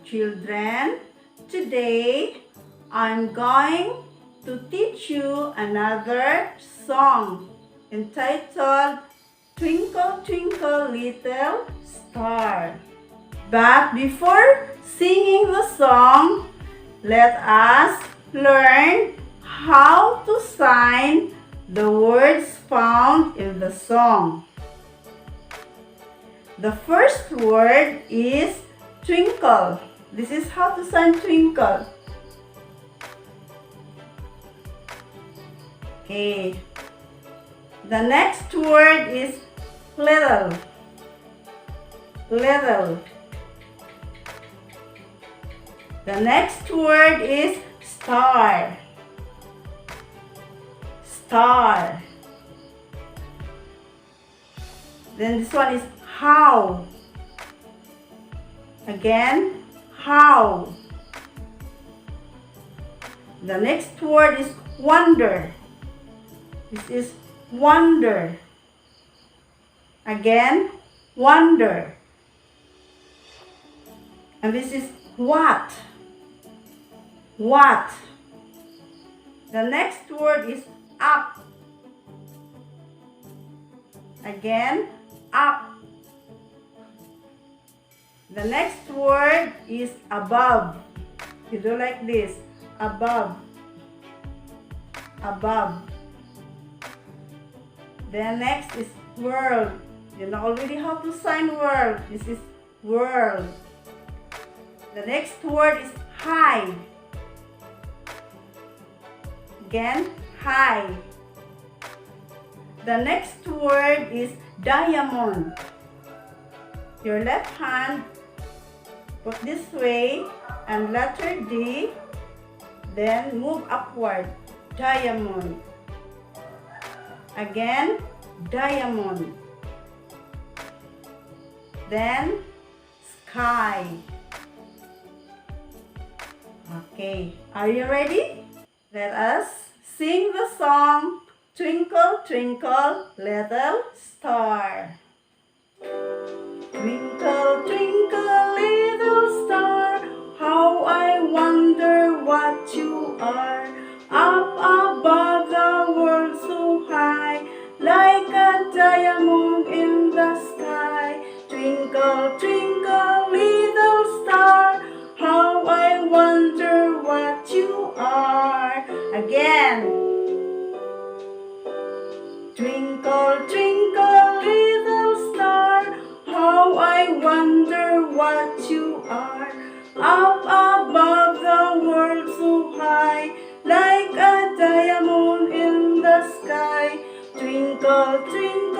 Children, today I'm going to teach you another song entitled Twinkle, Twinkle, Little Star. But before singing the song, let us learn how to sign the words found in the song. The first word is twinkle. This is how to sign twinkle. Okay. The next word is little. Little. The next word is star. Star. Then this one is how. Again, how. The next word is wonder. This is wonder. Again, wonder. And this is what. What. The next word is up. Again, up. The next word is above. You do like this. Above. Above. Then next is world. You know already how to sign world. This is world. The next word is high. Again, high. The next word is diamond. Your left hand put this way and letter D, then move upward. Diamond. Again, diamond. Then sky. Okay, are you ready? Let us sing the song Twinkle, Twinkle, Little Star. Twinkle, twinkle, little star, how I wonder what you are. Up above the world so high, like a diamond in the sky. Twinkle, twinkle, little star, how I wonder what you are. Again. Twinkle, twinkle, little star, how I wonder what you are. Up above the world so high, like a diamond in the sky. Twinkle, twinkle.